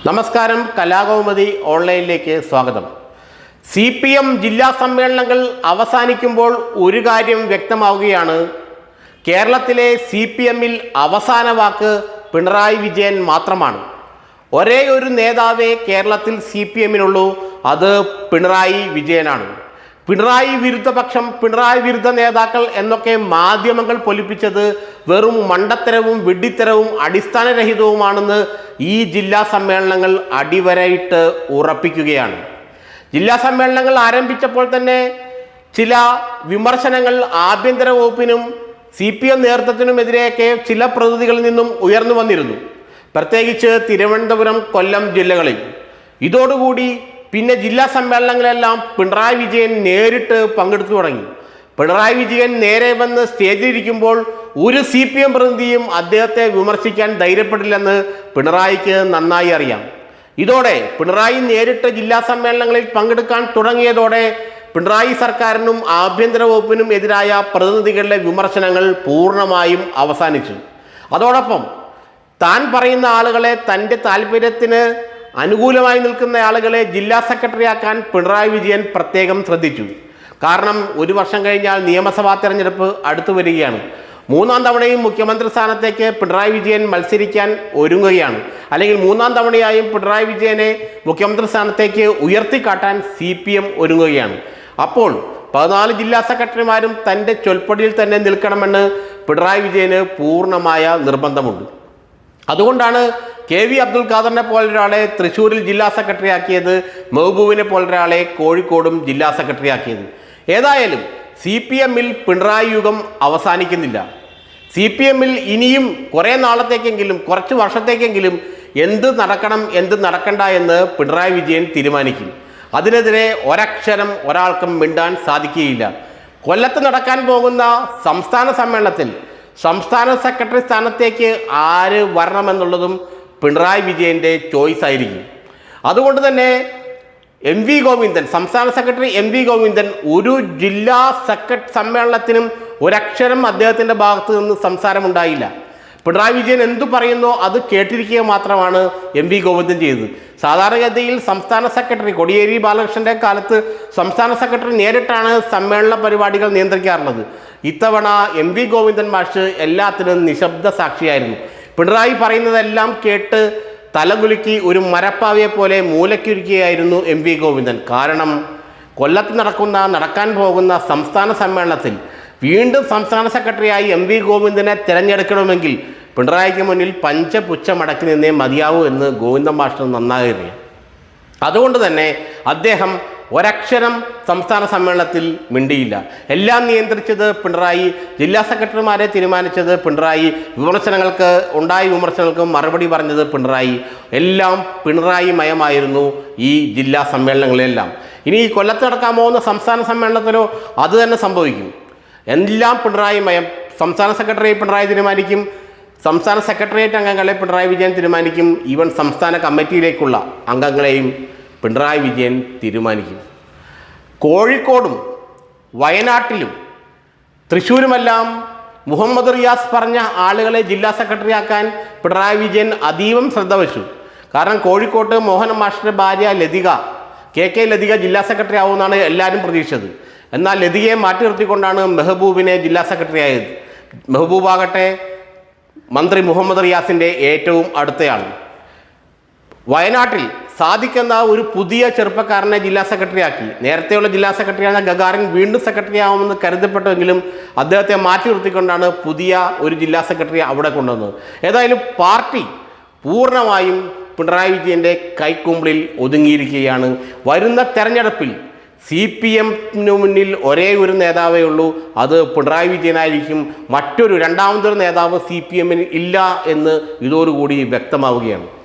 നമസ്കാരം, കലാകൗമുദി ഓൺലൈനിലേക്ക് സ്വാഗതം. CPM ജില്ലാ സമ്മേളനങ്ങൾ അവസാനിക്കുമ്പോൾ ഒരു കാര്യം വ്യക്തമാവുകയാണ്. കേരളത്തിലെ CPMൽ അവസാന വാക്ക് പിണറായി വിജയൻ മാത്രമാണ്. ഒരേ ഒരു നേതാവേ കേരളത്തിൽ CPMനുള്ളൂ, അത് പിണറായി വിജയനാണ്. പിണറായി വിരുദ്ധ പക്ഷം, പിണറായി വിരുദ്ധ നേതാക്കൾ എന്നൊക്കെ മാധ്യമങ്ങൾ പൊലിപ്പിച്ചത് വെറും മണ്ടത്തരവും വിഡ്ഢിത്തരവും അടിസ്ഥാനരഹിതവുമാണെന്ന് ഈ ജില്ലാ സമ്മേളനങ്ങൾ അടിവരയിട്ട് ഉറപ്പിക്കുകയാണ്. ജില്ലാ സമ്മേളനങ്ങൾ ആരംഭിച്ചപ്പോൾ തന്നെ ചില വിമർശനങ്ങൾ ആഭ്യന്തര വകുപ്പിനും CPM നേതൃത്വത്തിനുമെതിരെയൊക്കെ ചില പ്രതിനിധികളിൽ നിന്നും ഉയർന്നു വന്നിരുന്നു, പ്രത്യേകിച്ച് തിരുവനന്തപുരം, കൊല്ലം ജില്ലകളിൽ. ഇതോടുകൂടി പിന്നെ ജില്ലാ സമ്മേളനങ്ങളെല്ലാം പിണറായി വിജയൻ നേരിട്ട് പങ്കെടുത്തു തുടങ്ങി. പിണറായി വിജയൻ നേരെ വന്ന് സ്റ്റേജിലിരിക്കുമ്പോൾ ഒരു CPM പ്രതിനിധിയും അദ്ദേഹത്തെ വിമർശിക്കാൻ ധൈര്യപ്പെടില്ലെന്ന് പിണറായിക്ക് നന്നായി അറിയാം. ഇതോടെ പിണറായി നേരിട്ട് ജില്ലാ സമ്മേളനങ്ങളിൽ പങ്കെടുക്കാൻ തുടങ്ങിയതോടെ പിണറായി സർക്കാരിനും ആഭ്യന്തര വകുപ്പിനും എതിരായ പ്രതിനിധികളുടെ വിമർശനങ്ങൾ പൂർണ്ണമായും അവസാനിച്ചു. അതോടൊപ്പം താൻ പറയുന്ന ആളുകളെ, തൻ്റെ താല്പര്യത്തിന് അനുകൂലമായി നിൽക്കുന്ന ആളുകളെ ജില്ലാ സെക്രട്ടറിയാക്കാൻ പിണറായി വിജയൻ പ്രത്യേകം ശ്രദ്ധിച്ചു. കാരണം ഒരു വർഷം കഴിഞ്ഞാൽ നിയമസഭാ തെരഞ്ഞെടുപ്പ് അടുത്തു വരികയാണ്. മൂന്നാം തവണയും മുഖ്യമന്ത്രി സ്ഥാനത്തേക്ക് പിണറായി വിജയൻ മത്സരിക്കാൻ ഒരുങ്ങുകയാണ്. അല്ലെങ്കിൽ മൂന്നാം തവണയായും പിണറായി വിജയനെ മുഖ്യമന്ത്രി സ്ഥാനത്തേക്ക് ഉയർത്തിക്കാട്ടാൻ CPM ഒരുങ്ങുകയാണ്. അപ്പോൾ 14 ജില്ലാ സെക്രട്ടറിമാരും തൻ്റെ ചൊൽപ്പടിയിൽ തന്നെ നിൽക്കണമെന്ന് പിണറായി വിജയന് പൂർണ്ണമായ നിർബന്ധമുണ്ട്. അതുകൊണ്ടാണ് KV അബ്ദുൽ ഖാദറിനെ പോലൊരാളെ തൃശ്ശൂരിൽ ജില്ലാ സെക്രട്ടറി ആക്കിയത്, മെഹബൂബിനെ പോലൊരാളെ കോഴിക്കോടും ജില്ലാ സെക്രട്ടറി ആക്കിയത്. ഏതായാലും CPMൽ പിണറായി യുഗം അവസാനിക്കുന്നില്ല. CPMൽ ഇനിയും കുറേ നാളത്തേക്കെങ്കിലും, കുറച്ച് വർഷത്തേക്കെങ്കിലും എന്ത് നടക്കണം, എന്ത് നടക്കണ്ട എന്ന് പിണറായി വിജയൻ തീരുമാനിക്കും. അതിനെതിരെ ഒരക്ഷരം ഒരാൾക്കും മിണ്ടാൻ സാധിക്കുകയില്ല. കൊല്ലത്ത് നടക്കാൻ പോകുന്ന സംസ്ഥാന സമ്മേളനത്തിൽ സംസ്ഥാന സെക്രട്ടറി സ്ഥാനത്തേക്ക് ആര് വരണമെന്നുള്ളതും പിണറായി വിജയൻ്റെ ചോയ്സ് ആയിരിക്കും. അതുകൊണ്ട് തന്നെ MV ഗോവിന്ദൻ, സംസ്ഥാന സെക്രട്ടറി MV ഗോവിന്ദൻ ഒരു ജില്ലാ സമ്മേളനത്തിനും ഒരക്ഷരം അദ്ദേഹത്തിൻ്റെ ഭാഗത്ത് നിന്ന് സംസാരമുണ്ടായില്ല. പിണറായി വിജയൻ എന്തു പറയുന്നോ അത് കേട്ടിരിക്കുക മാത്രമാണ് MV ഗോവിന്ദൻ ചെയ്തത്. സാധാരണഗതിയിൽ സംസ്ഥാന സെക്രട്ടറി, കോടിയേരി ബാലകൃഷ്ണൻ്റെ കാലത്ത് സംസ്ഥാന സെക്രട്ടറി നേരിട്ടാണ് സമ്മേളന പരിപാടികൾ നിയന്ത്രിക്കാറുള്ളത്. ഇത്തവണ MV ഗോവിന്ദൻ മാഷ് എല്ലാത്തിനും നിശബ്ദ സാക്ഷിയായിരുന്നു. പിണറായി പറയുന്നതെല്ലാം കേട്ട് തലകുലുക്കി ഒരു മരപ്പാവയെ പോലെ മൂലയ്ക്കൊരുക്കുകയായിരുന്നു MV ഗോവിന്ദൻ. കാരണം കൊല്ലത്ത് നടക്കാൻ പോകുന്ന സംസ്ഥാന സമ്മേളനത്തിൽ വീണ്ടും സംസ്ഥാന സെക്രട്ടറിയായി MV ഗോവിന്ദനെ തിരഞ്ഞെടുക്കണമെങ്കിൽ പിണറായിക്ക് മുന്നിൽ പഞ്ചപുച്ഛമടക്കി നിന്നേ മതിയാവൂ എന്ന് ഗോവിന്ദൻ മാസ്റ്റർ നന്നായി അറിയാം. അതുകൊണ്ട് തന്നെ അദ്ദേഹം ഒരക്ഷരം സംസ്ഥാന സമ്മേളനത്തിൽ മിണ്ടിയില്ല. എല്ലാം നിയന്ത്രിച്ചത് പിണറായി, ജില്ലാ സെക്രട്ടറിമാരെ തീരുമാനിച്ചത് പിണറായി, വിമർശനങ്ങൾക്ക് മറുപടി പറഞ്ഞത് പിണറായി. എല്ലാം പിണറായി മയമായിരുന്നു ഈ ജില്ലാ സമ്മേളനങ്ങളിലെല്ലാം. ഇനി ഈ കൊല്ലത്ത് നടക്കാൻ പോകുന്ന സംസ്ഥാന സമ്മേളനത്തിലോ അത് തന്നെ സംഭവിക്കും. എല്ലാം പിണറായി മയം. സംസ്ഥാന സെക്രട്ടറി പിണറായി തീരുമാനിക്കും, സംസ്ഥാന സെക്രട്ടേറിയറ്റ് അംഗങ്ങളെ പിണറായി വിജയൻ തീരുമാനിക്കും, ഈവൻ സംസ്ഥാന കമ്മിറ്റിയിലേക്കുള്ള അംഗങ്ങളെയും പിണറായി വിജയൻ തീരുമാനിക്കും. കോഴിക്കോടും വയനാട്ടിലും തൃശ്ശൂരുമെല്ലാം മുഹമ്മദ് റിയാസ് പറഞ്ഞ ആളുകളെ ജില്ലാ സെക്രട്ടറിയാക്കാൻ പിണറായി വിജയൻ അതീവം ശ്രദ്ധ വച്ചു. കാരണം കോഴിക്കോട്ട് മോഹൻ മാസ്റ്ററുടെ ഭാര്യ ലതിക, KK ലതിക ജില്ലാ സെക്രട്ടറി ആവുമെന്നാണ് എല്ലാവരും പ്രതീക്ഷിച്ചത്. എന്നാൽ ലതികയെ മാറ്റി നിർത്തിക്കൊണ്ടാണ് മെഹബൂബിനെ ജില്ലാ സെക്രട്ടറി ആയത്. മെഹബൂബാകട്ടെ മന്ത്രി മുഹമ്മദ് റിയാസിൻ്റെ ഏറ്റവും അടുത്തയാൾ. വയനാട്ടിൽ സാദിഖെന്ന ഒരു പുതിയ ചെറുപ്പക്കാരനെ ജില്ലാ സെക്രട്ടറി ആക്കി. നേരത്തെയുള്ള ജില്ലാ സെക്രട്ടറിയായ ഗഗാറിൻ വീണ്ടും സെക്രട്ടറി ആവുമെന്ന് കരുതപ്പെട്ടുവെങ്കിലും അദ്ദേഹത്തെ മാറ്റി നിർത്തിക്കൊണ്ടാണ് പുതിയ ഒരു ജില്ലാ സെക്രട്ടറി അവിടെ കൊണ്ടുവന്നത്. ഏതായാലും പാർട്ടി പൂർണ്ണമായും പിണറായി വിജയൻ്റെ കൈക്കുമ്പിളിൽ ഒതുങ്ങിയിരിക്കുകയാണ്. വരുന്ന തെരഞ്ഞെടുപ്പിൽ CPMന് മുന്നിൽ ഒരേ ഒരു നേതാവേ ഉള്ളൂ, അത് പിണറായി വിജയനായിരിക്കും. രണ്ടാമതൊരു നേതാവ് CPMന് ഇല്ല എന്ന് ഇതോടുകൂടി വ്യക്തമാവുകയാണ്.